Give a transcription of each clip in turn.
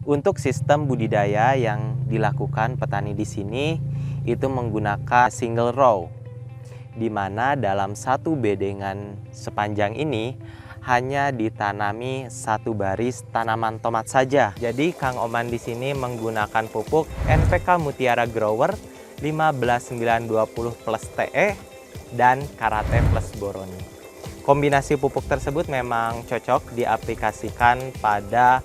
Untuk sistem budidaya yang dilakukan petani di sini itu menggunakan single row, di mana dalam satu bedengan sepanjang ini hanya ditanami satu baris tanaman tomat saja. Jadi Kang Oman di sini menggunakan pupuk NPK Mutiara Grower 15920 plus TE dan Karate plus Boroni. Kombinasi pupuk tersebut memang cocok diaplikasikan pada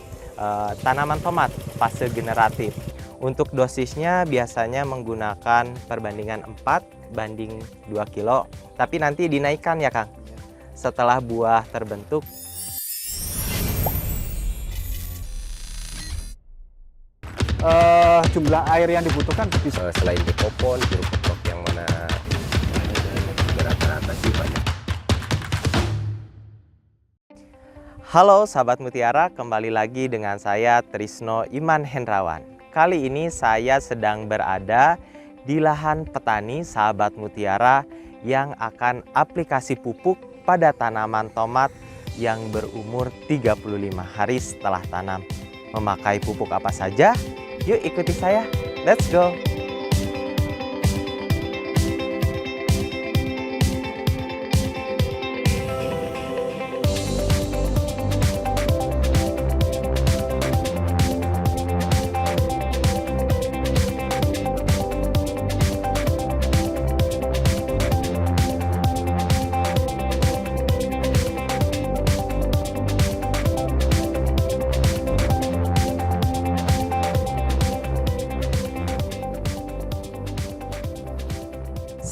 tanaman tomat fase generatif. Untuk dosisnya biasanya menggunakan perbandingan 4:2 kilo, tapi nanti dinaikkan ya Kang setelah buah terbentuk. Jumlah air yang dibutuhkan bisa Selain di popon, jeruk pepok yang mana rata-rata sih banyak. Halo sahabat Mutiara, kembali lagi dengan saya Trisno Iman Hendrawan. Kali ini saya sedang berada di lahan petani sahabat Mutiara yang akan aplikasi pupuk pada tanaman tomat yang berumur 35 hari setelah tanam. Memakai pupuk apa saja? Yuk ikuti saya, let's go!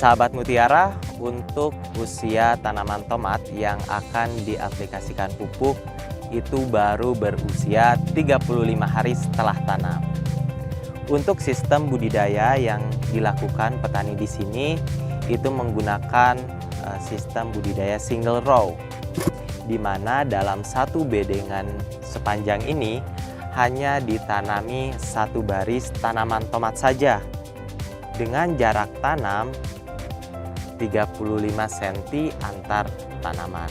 Sahabat Mutiara, untuk usia tanaman tomat yang akan diaplikasikan pupuk itu baru berusia 35 hari setelah tanam. Untuk sistem budidaya yang dilakukan petani di sini itu menggunakan sistem budidaya single row, di mana dalam satu bedengan sepanjang ini hanya ditanami satu baris tanaman tomat saja dengan jarak tanam 35 cm antar tanaman.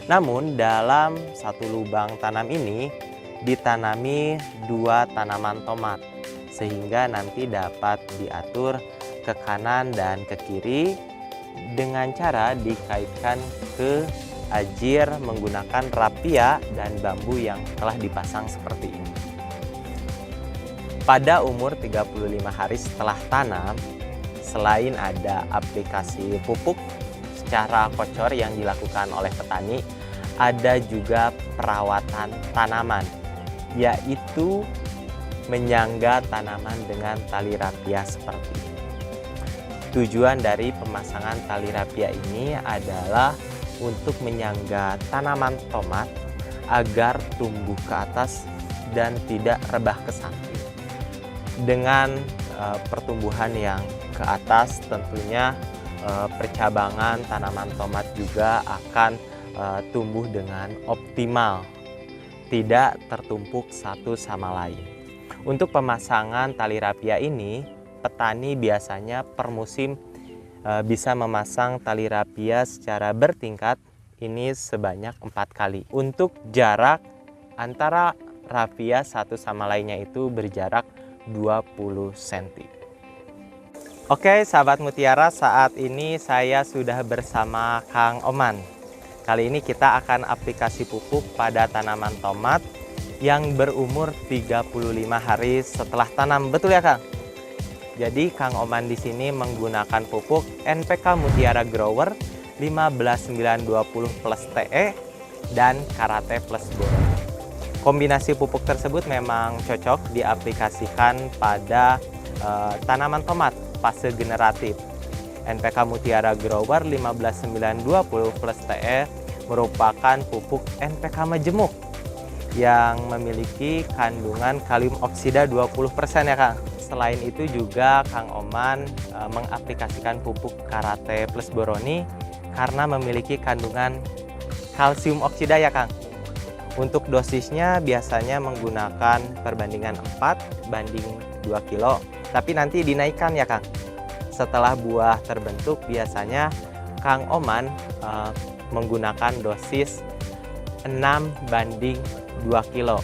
Namun dalam satu lubang tanam ini ditanami 2 tanaman tomat, sehingga nanti dapat diatur ke kanan dan ke kiri dengan cara dikaitkan ke ajir menggunakan rapia dan bambu yang telah dipasang seperti ini. Pada umur 35 hari setelah tanam, selain ada aplikasi pupuk secara kocor yang dilakukan oleh petani, ada juga perawatan tanaman, yaitu menyangga tanaman dengan tali rapia seperti ini. Tujuan dari pemasangan tali rapia ini adalah untuk menyangga tanaman tomat agar tumbuh ke atas dan tidak rebah ke samping. Dengan pertumbuhan yang ke atas, tentunya percabangan tanaman tomat juga akan tumbuh dengan optimal, tidak tertumpuk satu sama lain. Untuk pemasangan tali rapia ini, petani biasanya per musim bisa memasang tali rapia secara bertingkat, ini sebanyak 4 kali. Untuk jarak antara rapia satu sama lainnya itu berjarak 20 cm. Oke sahabat Mutiara, saat ini saya sudah bersama Kang Oman. Kali ini kita akan aplikasi pupuk pada tanaman tomat yang berumur 35 hari setelah tanam. Betul ya Kang? Jadi Kang Oman di sini menggunakan pupuk NPK Mutiara Grower 15920 plus TE dan Karate plus Boroni. Kombinasi pupuk tersebut memang cocok diaplikasikan pada tanaman tomat fase generatif. NPK Mutiara Grower 15920 plus TE merupakan pupuk NPK majemuk yang memiliki kandungan kalium oksida 20% ya Kang. Selain itu juga Kang Oman mengaplikasikan pupuk Karate plus Boroni karena memiliki kandungan kalsium oksida ya Kang. Untuk dosisnya biasanya menggunakan perbandingan 4:2 kilo, tapi nanti dinaikkan ya Kang. Setelah buah terbentuk biasanya Kang Oman menggunakan dosis 6:2 kilo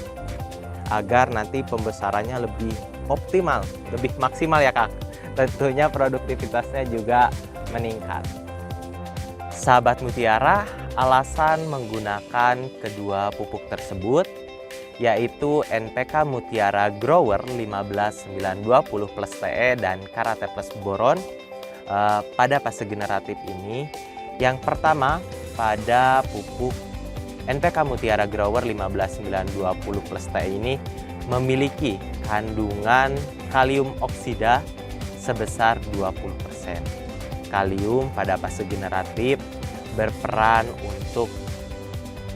agar nanti pembesarannya lebih optimal, lebih maksimal ya Kang. Tentunya produktivitasnya juga meningkat. Sahabat Mutiara, alasan menggunakan kedua pupuk tersebut yaitu NPK Mutiara Grower 15920 plus TE dan Karate plus Boron pada fase generatif ini. Yang pertama, pada pupuk NPK Mutiara Grower 15920 plus TE ini memiliki kandungan kalium oksida sebesar 20%. Kalium pada fase generatif berperan untuk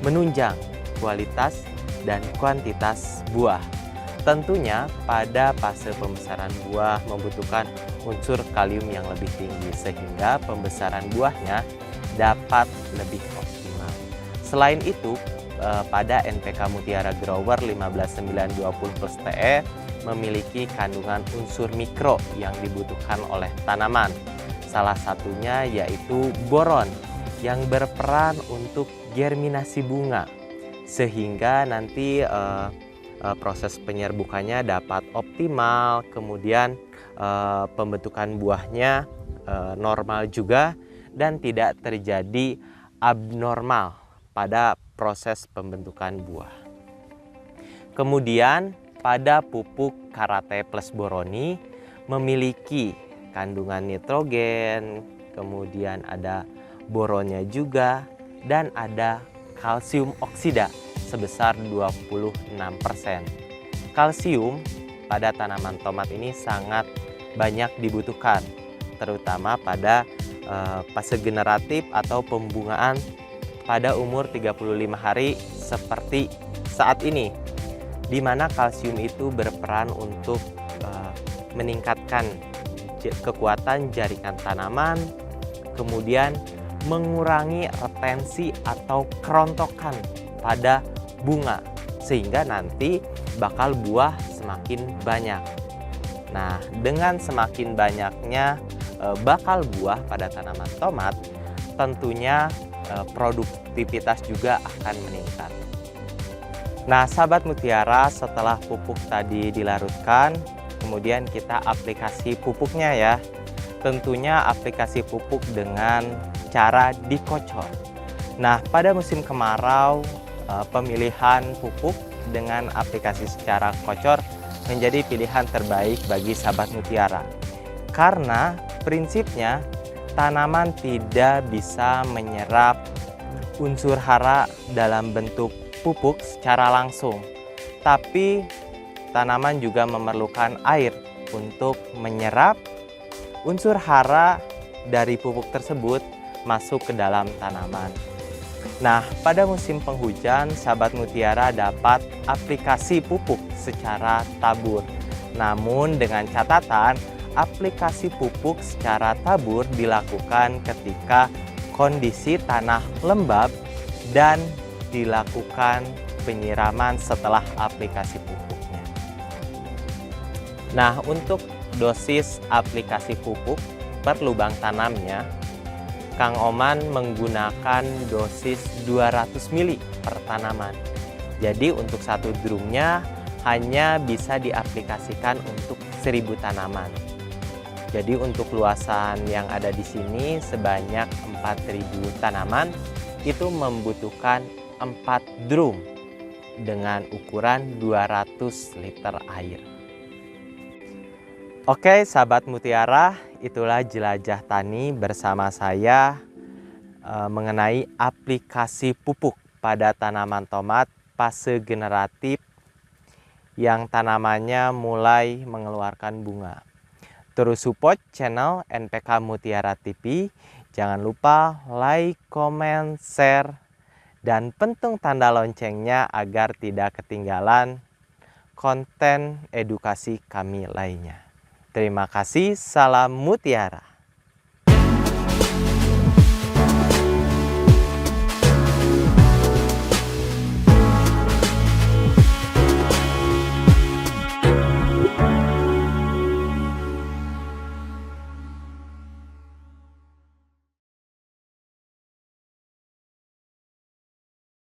menunjang kualitas dan kuantitas buah. Tentunya pada fase pembesaran buah membutuhkan unsur kalium yang lebih tinggi sehingga pembesaran buahnya dapat lebih optimal. Selain itu, pada NPK Mutiara Grower 15920 plus TE memiliki kandungan unsur mikro yang dibutuhkan oleh tanaman. Salah satunya yaitu boron yang berperan untuk germinasi bunga, sehingga nanti proses penyerbukannya dapat optimal, kemudian pembentukan buahnya normal juga dan tidak terjadi abnormal pada proses pembentukan buah. Kemudian pada pupuk Karate plus Boroni memiliki kandungan nitrogen, kemudian ada boronnya juga, dan ada kalsium oksida sebesar 26%. Kalsium pada tanaman tomat ini sangat banyak dibutuhkan, terutama pada fase generatif atau pembungaan pada umur 35 hari seperti saat ini, di mana kalsium itu berperan untuk meningkatkan kekuatan jaringan tanaman, kemudian mengurangi retensi atau kerontokan pada bunga, sehingga nanti bakal buah semakin banyak. Nah, dengan semakin banyaknya bakal buah pada tanaman tomat, tentunya produktivitas juga akan meningkat. Nah, sahabat Mutiara, setelah pupuk tadi dilarutkan, kemudian kita aplikasi pupuknya ya. Tentunya aplikasi pupuk dengan cara dikocor. Nah, pada musim kemarau, pemilihan pupuk dengan aplikasi secara kocor menjadi pilihan terbaik bagi sahabat Mutiara. Karena prinsipnya tanaman tidak bisa menyerap unsur hara dalam bentuk pupuk secara langsung, tapi tanaman juga memerlukan air untuk menyerap unsur hara dari pupuk tersebut masuk ke dalam tanaman. Nah, pada musim penghujan, sahabat Mutiara dapat aplikasi pupuk secara tabur. Namun dengan catatan, aplikasi pupuk secara tabur dilakukan ketika kondisi tanah lembab dan dilakukan penyiraman setelah aplikasi pupuknya. Nah, untuk dosis aplikasi pupuk per lubang tanamnya, Kang Oman menggunakan dosis 200 ml per tanaman. Jadi untuk satu drumnya hanya bisa diaplikasikan untuk 1000 tanaman. Jadi untuk luasan yang ada di sini sebanyak 4000 tanaman itu membutuhkan 4 drum dengan ukuran 200 liter air. Oke, sahabat Mutiara, itulah jelajah tani bersama saya mengenai aplikasi pupuk pada tanaman tomat fase generatif yang tanamannya mulai mengeluarkan bunga. Terus support channel NPK Mutiara TV. Jangan lupa like, comment, share, dan pentung tanda loncengnya agar tidak ketinggalan konten edukasi kami lainnya. Terima kasih, salam Mutiara.